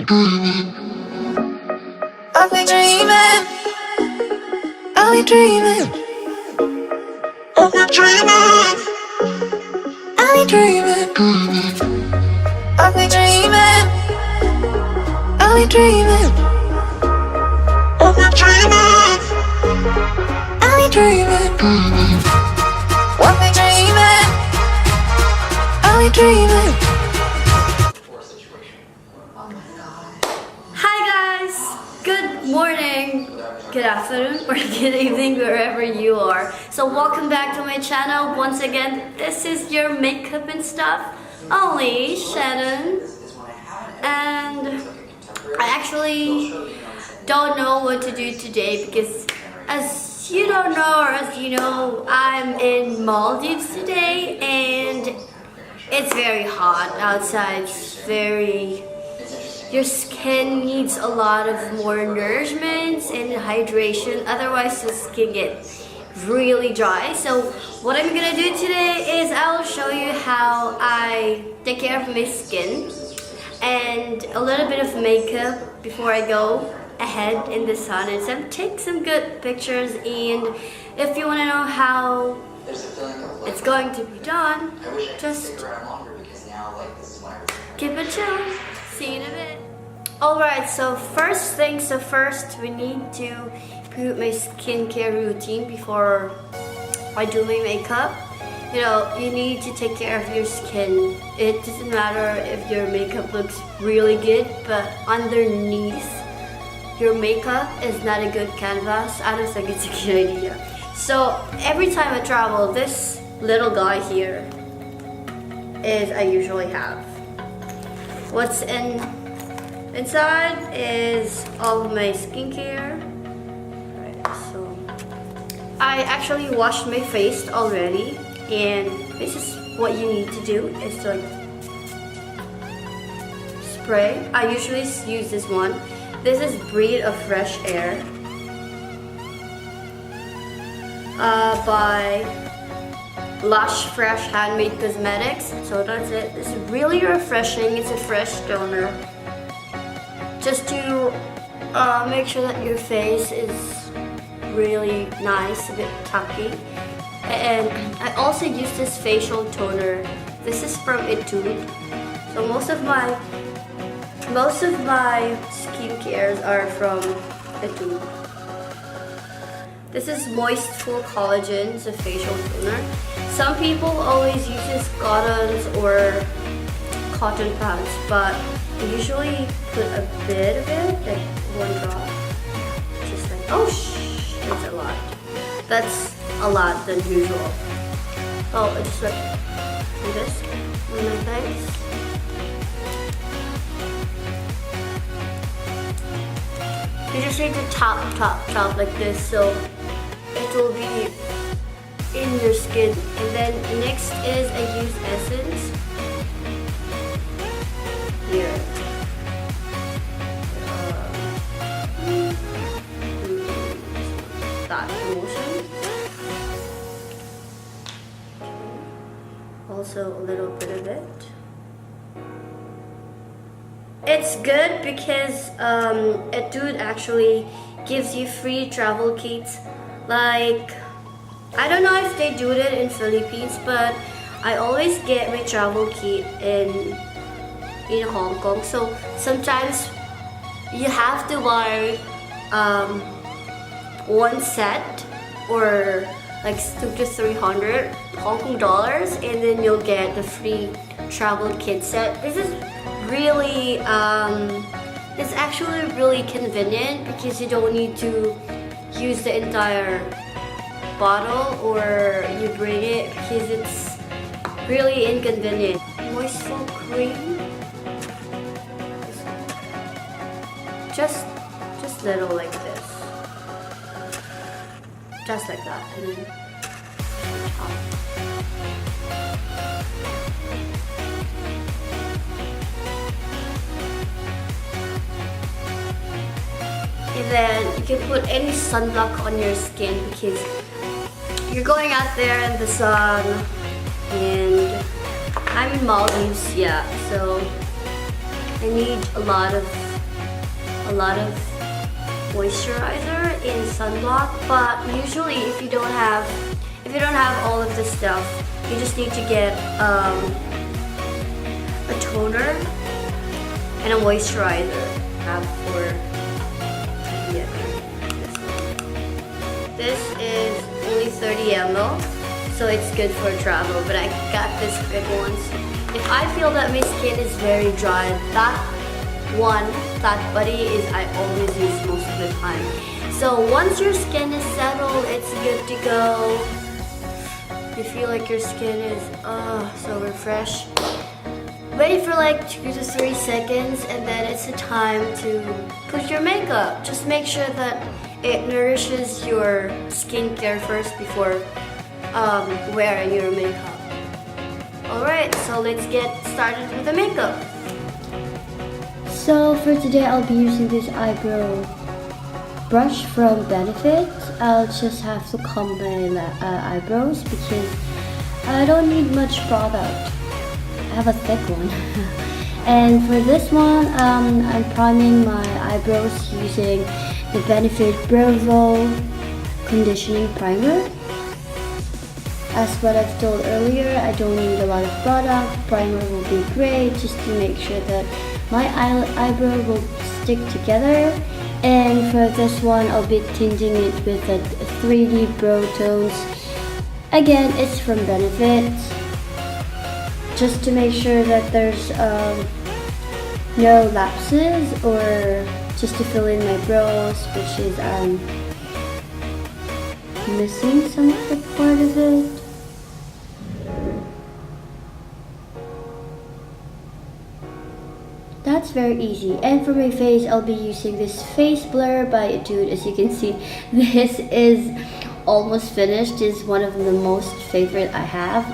I'll be dreaming. I'll be dreaming. I'll be dreaming. I'll be dreaming. I'll be dreaming. I'll be dreaming. I'll be dreaming. I'll be dreaming. I'll be dreaming. I'll be dreaming. Hi guys! Good morning, good afternoon, or good evening wherever you are. So welcome back to my channel. Once again, this is your makeup and stuff. Only Shannon. And I actually don't know what to do today because as you don't know or as you know, I'm in Maldives today and it's very hot outside. It's very... Your skin needs a lot of more nourishment and hydration, otherwise the skin gets really dry. So what I'm gonna do today is I'll show you how I take care of my skin and a little bit of makeup before I go ahead in the sun and take some good pictures. And if you want to know how it's going to be done, just keep it chill. See you in a bit. Alright, so first things first, we need to put my skincare routine before I do my makeup. You know, you need to take care of your skin. It doesn't matter if your makeup looks really good, but underneath your makeup is not a good canvas. I don't think it's a good idea. So every time I travel, this little guy here is I usually have. What's inside is all of my skincare. Right, so I actually washed my face already, and this is what you need to do is to like spray. I usually use this one. This is Breathe of Fresh Air by Lush Fresh Handmade Cosmetics. So that's it. It's really refreshing. It's a fresh toner. Just to make sure that your face is really nice, a bit tacky. And I also use this facial toner. This is from Etude. So most of my skincares are from Etude. This is Moistful Collagen. It's a facial toner. Some people always use this cottons or cotton pads, but I usually put a bit of it, like one drop. Just like, oh that's a lot. That's a lot than usual. Oh, I just like do this on my face. You just need to tap like this, so it will be in your skin. And then next is I use essence here. That motion. Also a little bit of it. It's good because Etude actually gives you free travel kits. Like, I don't know if they do it in Philippines, but I always get my travel kit in Hong Kong. So sometimes you have to buy one set or like 200 to 300 Hong Kong dollars, and then you'll get the free travel kit set. This is really it's actually really convenient because you don't need to use the entire bottle or you bring it because it's really inconvenient. Moistful cream, just little like this, just like that, and then top. And then you can put any sunblock on your skin because you're going out there in the sun, and I'm in Maldives, yeah, so I need a lot of a lot of moisturizer in sunblock, but usually if you don't have all of this stuff, you just need to get a toner and a moisturizer. For this is only 30 ml, so it's good for travel, but I got this big one. If I feel that my skin is very dry, that buddy is I always use most of the time. So once your skin is settled, it's good to go. You feel like your skin is so refreshed. Wait for like 2 to 3 seconds, and then it's the time to put your makeup. Just make sure that it nourishes your skincare first before wearing your makeup. Alright, so let's get started with the makeup. So for today, I'll be using this eyebrow brush from Benefit. I'll just have to comb my eyebrows because I don't need much product. I have a thick one. And for this one, I'm priming my eyebrows using the Benefit Brow Conditioning Primer. As what I've told earlier, I don't need a lot of product. Primer will be great just to make sure that my eyebrow will stick together. And for this one, I'll be tinting it with the 3D Brow Tones. Again, it's from Benefit. Just to make sure that there's no lapses, or just to fill in my brows, which is missing some of the part of it. That's very easy. And for my face, I'll be using this face blur by Etude. As you can see, this is almost finished. This is one of the most favorite I have.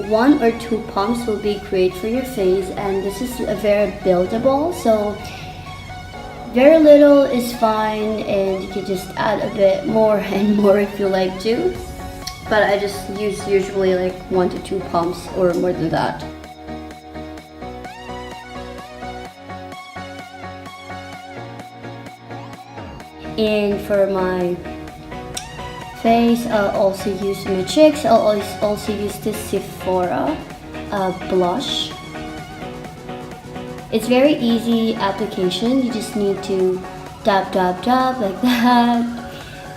1 or 2 pumps will be great for your face, and this is very buildable, so very little is fine, and you can just add a bit more and more if you like to. But I just use usually like 1 to 2 pumps or more than that. And for my face, I'll also use my cheeks. I'll also use this Sephora blush. It's very easy application. You just need to dab like that.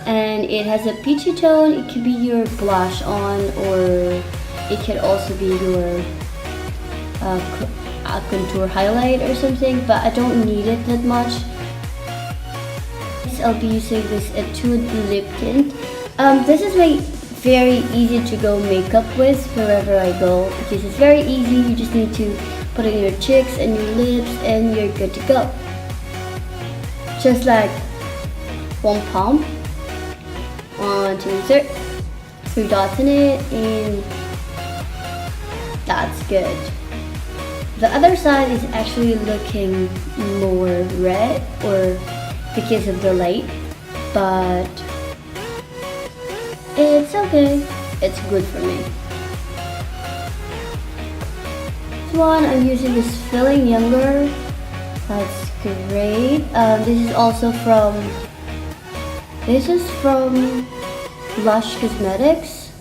And it has a peachy tone. It could be your blush on, or it could also be your contour highlight or something, but I don't need it that much. I'll be using this Etude lip tint. This is my very easy to go makeup with wherever I go, because it's very easy. You just need to put in your cheeks and your lips and you're good to go. Just like 1 pump, 1, 2, 3 dots in it, and that's good. The other side is actually looking more red, or because of the light, but it's okay. It's good for me. This one, I'm using this Feeling Younger. That's great. This is from Lush Cosmetics.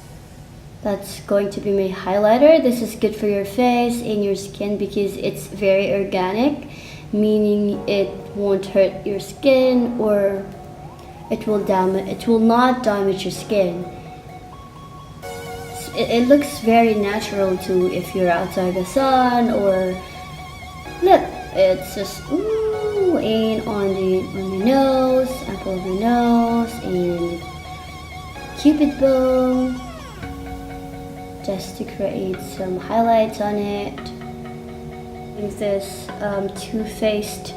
That's going to be my highlighter. This is good for your face and your skin because it's very organic, meaning it won't hurt your skin, or it will not damage your skin. It looks very natural too if you're outside the sun, or look, it's just and on the nose, apple of the nose, and cupid bow, just to create some highlights on it. With this Too Faced.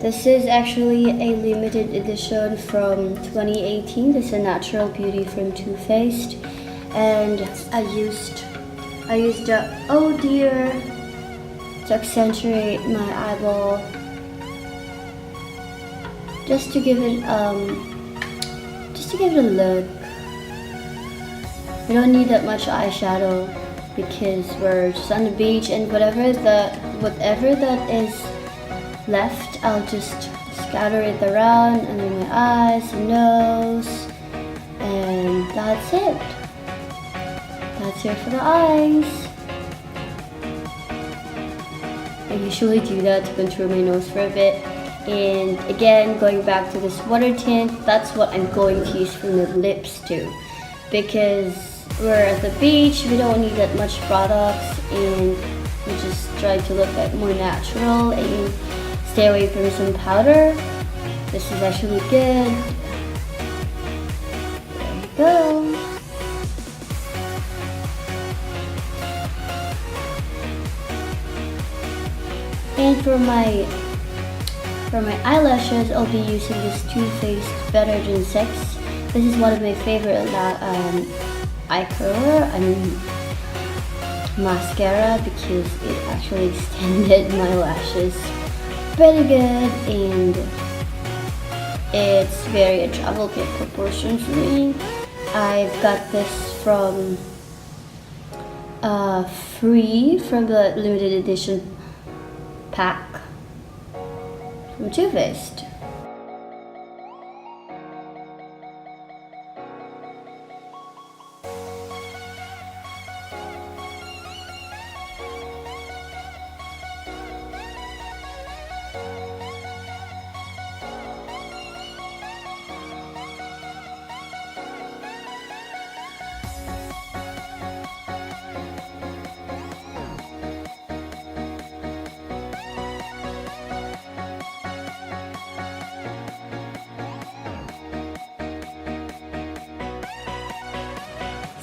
This is actually a limited edition from 2018. This is a natural beauty from Too Faced, and I used the Oh Dear to accentuate my eyeball, just to give it a look. We don't need that much eyeshadow because we're just on the beach, and whatever that is left, I'll just scatter it around under my eyes and nose, and that's it. That's it for the eyes. I usually do that to contour my nose for a bit. And again, going back to this water tint, that's what I'm going to use for the lips too. Because we're at the beach, we don't need that much products, and we just try to look like more natural and stay away from some powder. This is actually good. There we go. And for my eyelashes, I'll be using this Too Faced Better Than Sex. This is one of my favorite eye curler, mascara, because it actually extended my lashes pretty good, and it's very a travel kit proportion for me. I've got this from free from the limited edition pack from Too Faced.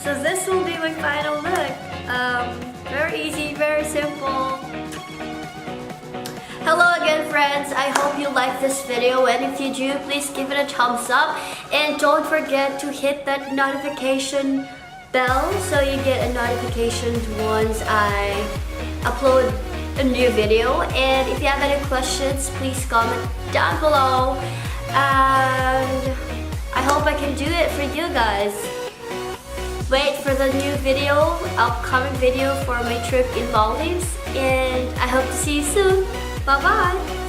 So this will be my final look. Very easy, very simple. Hello again, friends. I hope you like this video, and if you do, please give it a thumbs up, and don't forget to hit that notification bell so you get a notification once I upload a new video. And if you have any questions, please comment down below, and I hope I can do it for you guys. Wait for the new video, upcoming video for my trip in Maldives, and I hope to see you soon. Bye bye!